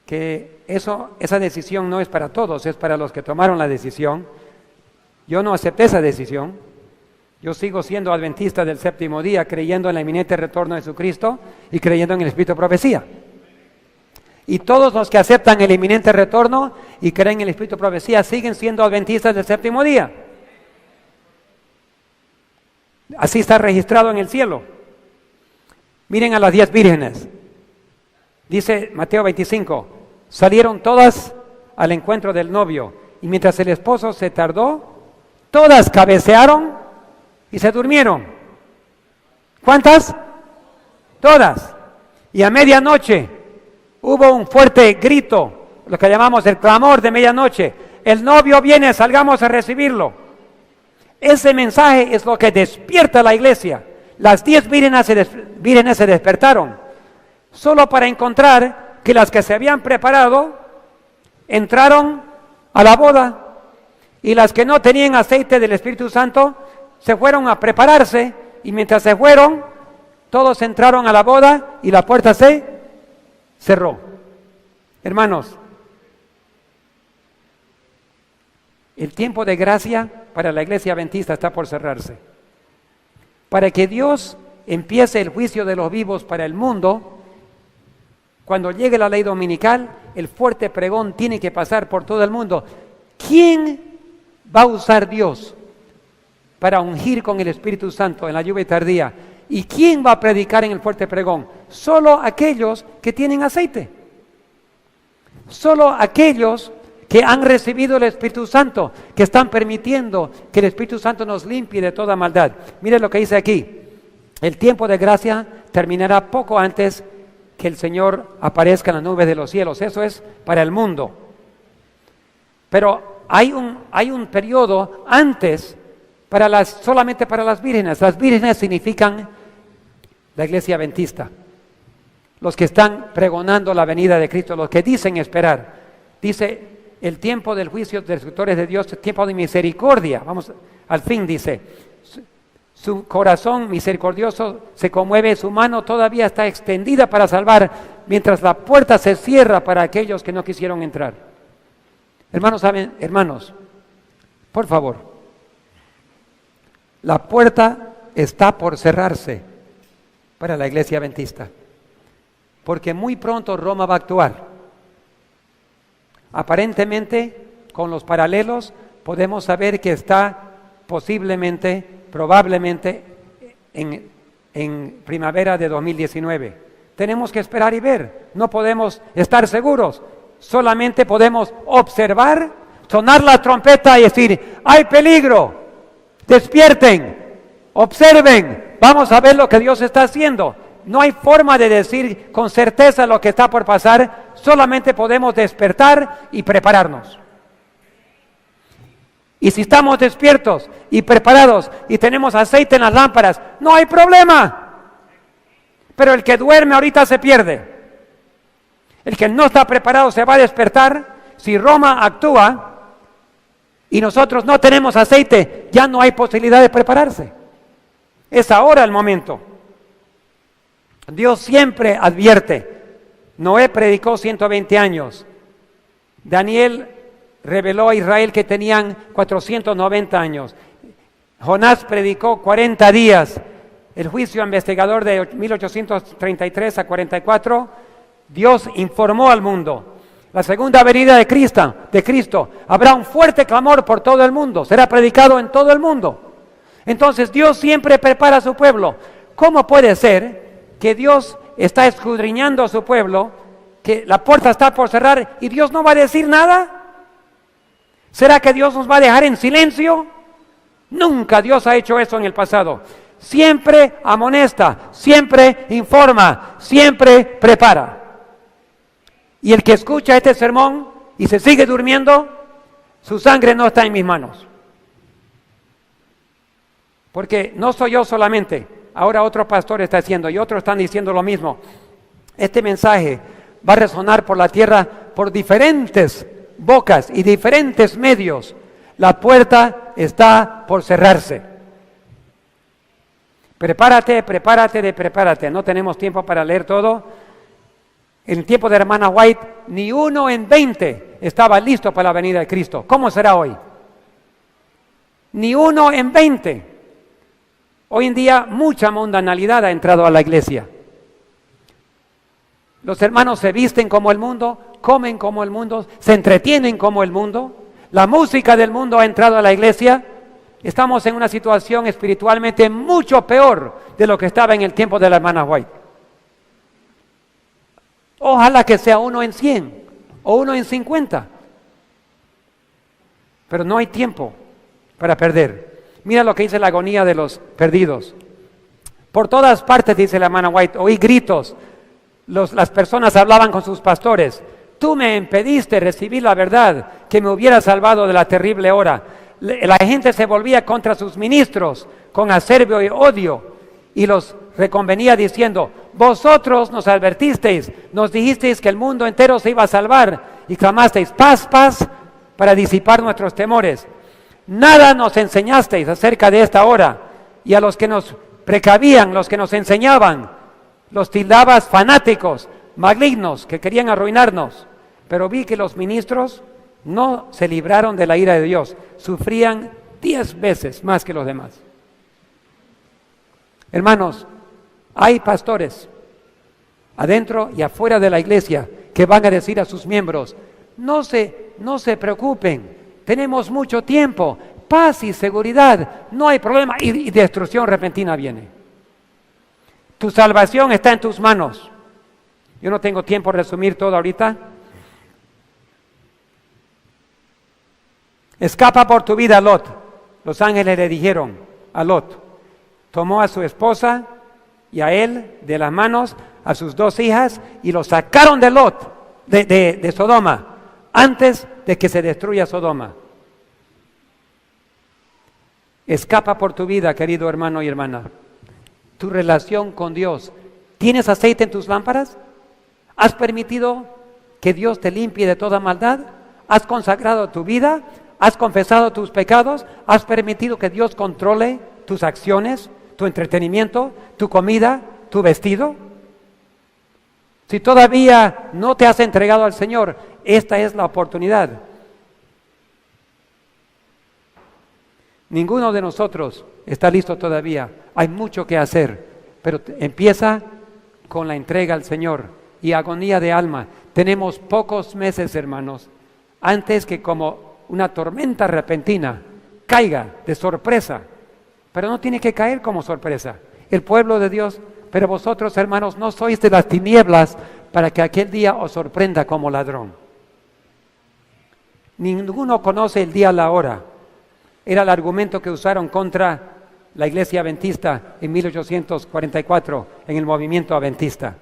que esa decisión no es para todos, es para los que tomaron la decisión. Yo no acepté esa decisión. Yo sigo siendo adventista del séptimo día, creyendo en el inminente retorno de Jesucristo y creyendo en el Espíritu de profecía. Y todos los que aceptan el inminente retorno y creen en el Espíritu de profecía siguen siendo adventistas del séptimo día. Así está registrado en el cielo. Miren a las 10 vírgenes. Dice Mateo 25, salieron todas al encuentro del novio, y mientras el esposo se tardó, todas cabecearon y se durmieron. ¿Cuántas? Todas. Y a medianoche hubo un fuerte grito, lo que llamamos el clamor de medianoche. El novio viene, salgamos a recibirlo. Ese mensaje es lo que despierta a la iglesia. Las 10 vírgenes se despertaron, solo para encontrar que las que se habían preparado entraron a la boda, y las que no tenían aceite del Espíritu Santo se fueron a prepararse, y mientras se fueron, todos entraron a la boda y la puerta se cerró. Hermanos, el tiempo de gracia para la iglesia adventista está por cerrarse. Para que Dios empiece el juicio de los vivos para el mundo, cuando llegue la ley dominical, el fuerte pregón tiene que pasar por todo el mundo. ¿Quién va a usar Dios para ungir con el Espíritu Santo en la lluvia tardía? ¿Y quién va a predicar en el fuerte pregón? Solo aquellos que tienen aceite. Solo aquellos que han recibido el Espíritu Santo, que están permitiendo que el Espíritu Santo nos limpie de toda maldad. Mire lo que dice aquí. El tiempo de gracia terminará poco antes que el Señor aparezca en las nubes de los cielos. Eso es para el mundo. Pero hay un periodo antes solamente para las vírgenes. Las vírgenes significan la iglesia adventista. Los que están pregonando la venida de Cristo, los que dicen esperar. Dice, el tiempo del juicio de los escritores de Dios, el tiempo de misericordia. Vamos, al fin dice, su corazón misericordioso se conmueve, su mano todavía está extendida para salvar, mientras la puerta se cierra para aquellos que no quisieron entrar. Hermanos, ¿saben? Hermanos, por favor, la puerta está por cerrarse para la iglesia adventista, porque muy pronto Roma va a actuar. Aparentemente, con los paralelos, podemos saber que está posiblemente, probablemente, en primavera de 2019. Tenemos que esperar y ver, no podemos estar seguros, solamente podemos observar, sonar la trompeta y decir, hay peligro, despierten, observen, vamos a ver lo que Dios está haciendo. No hay forma de decir con certeza lo que está por pasar, solamente podemos despertar y prepararnos. Y si estamos despiertos y preparados y tenemos aceite en las lámparas, no hay problema. Pero el que duerme ahorita se pierde. El que no está preparado se va a despertar. Si Roma actúa y nosotros no tenemos aceite, ya no hay posibilidad de prepararse. Es ahora el momento. Dios siempre advierte. Noé predicó 120 años. Daniel reveló a Israel que tenían 490 años. Jonás predicó 40 días. El juicio investigador de 1833 a 44, Dios informó al mundo. La segunda venida de Cristo, habrá un fuerte clamor por todo el mundo. Será predicado en todo el mundo. Entonces Dios siempre prepara a su pueblo. ¿Cómo puede ser que Dios está escudriñando a su pueblo, que la puerta está por cerrar y Dios no va a decir nada? ¿Será que Dios nos va a dejar en silencio? Nunca Dios ha hecho eso en el pasado. siempre amonesta, siempre informa, siempre prepara. Y el que escucha este sermón y se sigue durmiendo, su sangre no está en mis manos. Porque no soy yo solamente, ahora otro pastor está haciendo y otros están diciendo lo mismo. Este mensaje va a resonar por la tierra por diferentes bocas y diferentes medios. La puerta está por cerrarse. Prepárate. No tenemos tiempo para leer todo. En el tiempo de la hermana White, ni 1 en 20 estaba listo para la venida de Cristo. ¿Cómo será hoy? Ni 1 en 20. Hoy en día mucha mundanalidad ha entrado a la iglesia. Los hermanos se visten como el mundo, comen como el mundo, se entretienen como el mundo. La música del mundo ha entrado a la iglesia. Estamos en una situación espiritualmente mucho peor de lo que estaba en el tiempo de la hermana White. Ojalá que sea 1 en 100 o 1 en 50. Pero no hay tiempo para perder. Mira lo que dice la agonía de los perdidos. Por todas partes, dice la hermana White, oí gritos. Las personas hablaban con sus pastores. Tú me impediste recibir la verdad que me hubiera salvado de la terrible hora. La gente se volvía contra sus ministros con acerbio y odio y los reconvenía diciendo: vosotros nos advertisteis, nos dijisteis que el mundo entero se iba a salvar y clamasteis paz, paz, para disipar nuestros temores. Nada nos enseñasteis acerca de esta hora, y a los que nos precavían, los que nos enseñaban, los tildabas fanáticos, malignos, que querían arruinarnos. Pero vi que los ministros no se libraron de la ira de Dios, sufrían 10 veces más que los demás. Hermanos, hay pastores adentro y afuera de la iglesia que van a decir a sus miembros: no se preocupen, tenemos mucho tiempo, paz y seguridad, no hay problema, y destrucción repentina viene. Tu salvación está en tus manos. Yo no tengo tiempo de resumir todo ahorita. Escapa por tu vida, Lot. Los ángeles le dijeron a Lot. Tomó a su esposa y a él de las manos, a sus 2 hijas, y los sacaron de Lot, de Sodoma, antes de que se destruya Sodoma. Escapa por tu vida, querido hermano y hermana. Tu relación con Dios. ¿Tienes aceite en tus lámparas? ¿Has permitido que Dios te limpie de toda maldad? ¿Has consagrado tu vida? ¿Has confesado tus pecados? ¿Has permitido que Dios controle tus acciones, tu entretenimiento, tu comida, tu vestido? Si todavía no te has entregado al Señor, esta es la oportunidad. Ninguno de nosotros está listo todavía. Hay mucho que hacer, pero empieza con la entrega al Señor y agonía de alma. Tenemos pocos meses, hermanos, antes que como una tormenta repentina caiga de sorpresa. Pero no tiene que caer como sorpresa. El pueblo de Dios, pero vosotros, hermanos, no sois de las tinieblas para que aquel día os sorprenda como ladrón. Ninguno conoce el día, la hora. Era el argumento que usaron contra la iglesia adventista en 1844, en el movimiento adventista.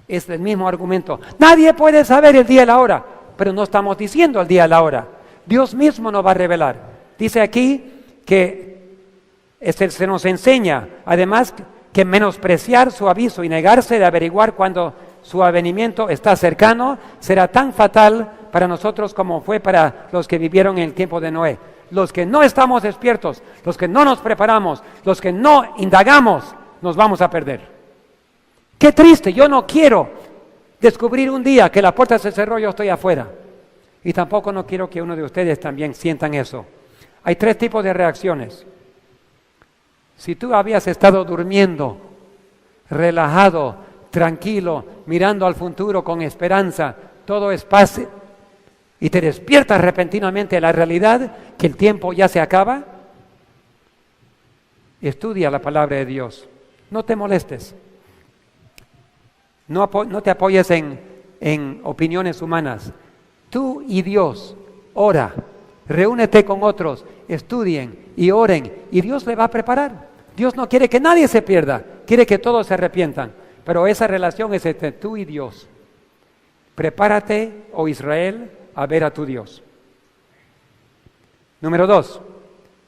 Es el mismo argumento. Nadie puede saber el día y la hora, pero no estamos diciendo el día y la hora. Dios mismo nos va a revelar. Dice aquí que se nos enseña, además, que menospreciar su aviso y negarse de averiguar cuando su avenimiento está cercano será tan fatal para nosotros como fue para los que vivieron en el tiempo de Noé. Los que no estamos despiertos, los que no nos preparamos, los que no indagamos, nos vamos a perder. Qué triste, yo no quiero descubrir un día que la puerta se cerró y yo estoy afuera. Y tampoco no quiero que uno de ustedes también sientan eso. Hay 3 tipos de reacciones. Si tú habías estado durmiendo, relajado, tranquilo, mirando al futuro con esperanza, todo es paz, y te despiertas repentinamente a la realidad que el tiempo ya se acaba, estudia la palabra de Dios. No te molestes. No te apoyes en opiniones humanas. Tú y Dios, ora, reúnete con otros, estudien y oren, y Dios le va a preparar. Dios no quiere que nadie se pierda, quiere que todos se arrepientan. Pero esa relación es entre tú y Dios. Prepárate, oh Israel, a ver a tu Dios. Número 2,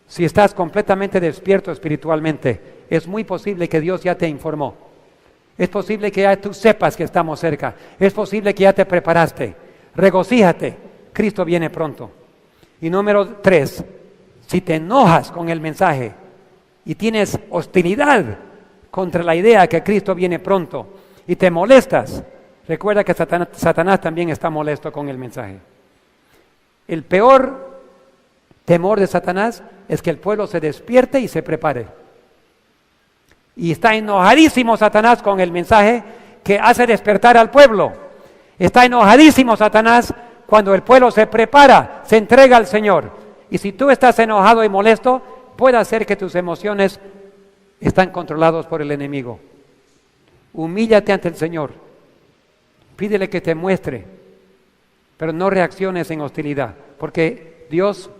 si estás completamente despierto espiritualmente, es muy posible que Dios ya te informó. Es posible que ya tú sepas que estamos cerca. Es posible que ya te preparaste. Regocíjate, Cristo viene pronto. Y número 3, si te enojas con el mensaje y tienes hostilidad contra la idea que Cristo viene pronto y te molestas, recuerda que Satanás también está molesto con el mensaje. El peor temor de Satanás es que el pueblo se despierte y se prepare. Y está enojadísimo Satanás con el mensaje que hace despertar al pueblo. Está enojadísimo Satanás cuando el pueblo se prepara, se entrega al Señor. Y si tú estás enojado y molesto, puede ser que tus emociones están controlados por el enemigo. Humíllate ante el Señor. Pídele que te muestre, pero no reacciones en hostilidad, porque Dios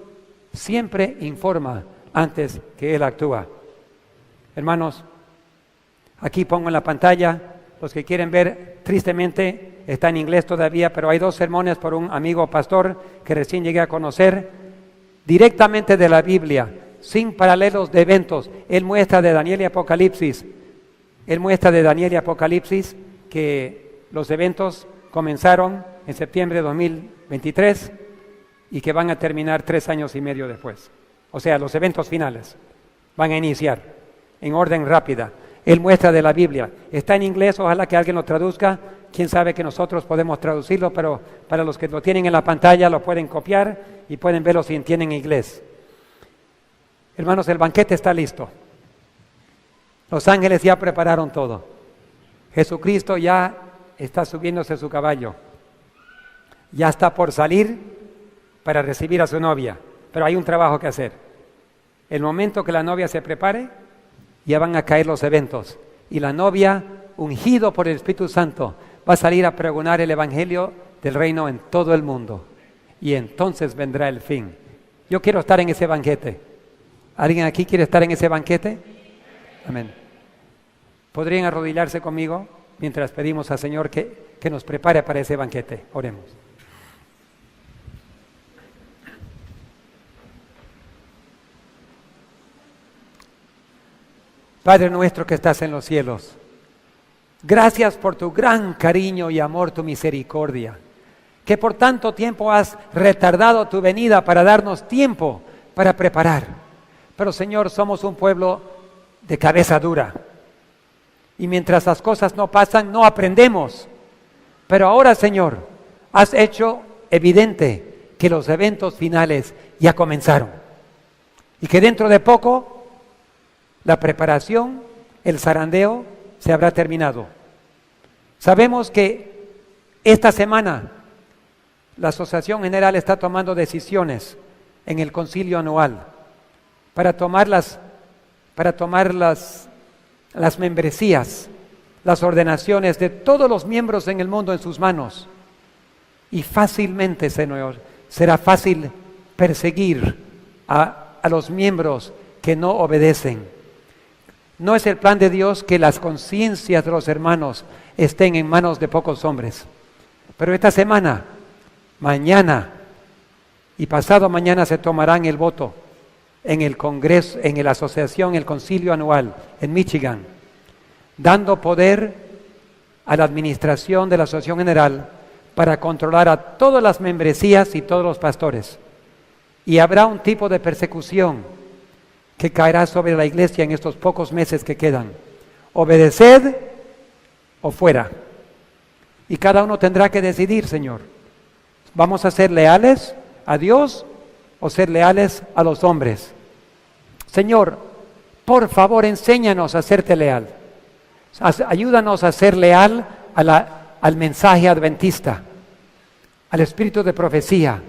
siempre informa antes que Él actúa. Hermanos, aquí pongo en la pantalla, los que quieren ver, tristemente está en inglés todavía, pero hay 2 sermones por un amigo pastor que recién llegué a conocer, directamente de la Biblia, sin paralelos de eventos. Él muestra de Daniel y Apocalipsis, que los eventos comenzaron en septiembre de 2023 y que van a terminar 3 años y medio después. O sea, los eventos finales van a iniciar en orden rápida. Él muestra de la Biblia. Está en inglés, ojalá que alguien lo traduzca. Quién sabe que nosotros podemos traducirlo, pero para los que lo tienen en la pantalla lo pueden copiar y pueden verlo si entienden inglés. Hermanos, el banquete está listo. Los ángeles ya prepararon todo. Jesucristo ya está subiéndose a su caballo. Ya está por salir para recibir a su novia. Pero hay un trabajo que hacer. El momento que la novia se prepare, ya van a caer los eventos. Y la novia, ungido por el Espíritu Santo, va a salir a pregonar el Evangelio del reino en todo el mundo. Y entonces vendrá el fin. Yo quiero estar en ese banquete. ¿Alguien aquí quiere estar en ese banquete? Amén. ¿Podrían arrodillarse conmigo mientras pedimos al Señor que nos prepare para ese banquete? Oremos. Padre nuestro que estás en los cielos, gracias por tu gran cariño y amor, tu misericordia, que por tanto tiempo has retardado tu venida para darnos tiempo para preparar. Pero Señor, somos un pueblo de cabeza dura. Y mientras las cosas no pasan, no aprendemos. Pero ahora, Señor, has hecho evidente que los eventos finales ya comenzaron. Y que dentro de poco, la preparación, el zarandeo, se habrá terminado. Sabemos que esta semana la Asociación General está tomando decisiones en el concilio anual para tomar las membresías, las ordenaciones de todos los miembros en el mundo en sus manos. Y fácilmente, Señor, será fácil perseguir a los miembros que no obedecen. No es el plan de Dios que las conciencias de los hermanos estén en manos de pocos hombres. Pero esta semana, mañana y pasado mañana se tomarán el voto en el Congreso, en la asociación, el concilio anual en Michigan, dando poder a la administración de la Asociación General para controlar a todas las membresías y todos los pastores. Y habrá un tipo de persecución que caerá sobre la iglesia en estos pocos meses que quedan. Obedeced o fuera. Y cada uno tendrá que decidir, Señor. ¿Vamos a ser leales a Dios o ser leales a los hombres? Señor, por favor, enséñanos a serte leal. Ayúdanos a ser leal al mensaje adventista, al espíritu de profecía,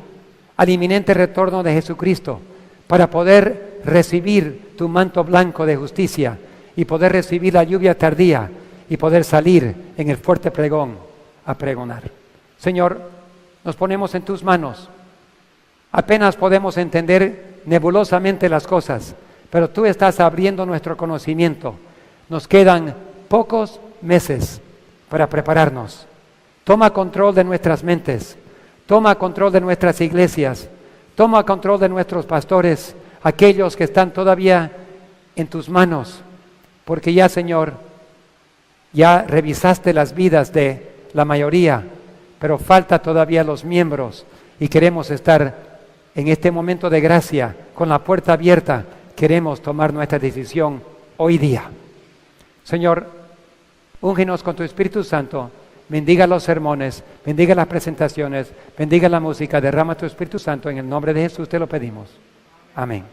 al inminente retorno de Jesucristo, para poder recibir tu manto blanco de justicia y poder recibir la lluvia tardía y poder salir en el fuerte pregón a pregonar. Señor, nos ponemos en tus manos. Apenas podemos entender nebulosamente las cosas, pero tú estás abriendo nuestro conocimiento. Nos quedan pocos meses para prepararnos. Toma control de nuestras mentes, toma control de nuestras iglesias, toma control de nuestros pastores, aquellos que están todavía en tus manos, porque ya, Señor, ya revisaste las vidas de la mayoría, pero falta todavía los miembros y queremos estar en este momento de gracia, con la puerta abierta, queremos tomar nuestra decisión hoy día. Señor, úngenos con tu Espíritu Santo, bendiga los sermones, bendiga las presentaciones, bendiga la música, derrama tu Espíritu Santo, en el nombre de Jesús te lo pedimos. Amén.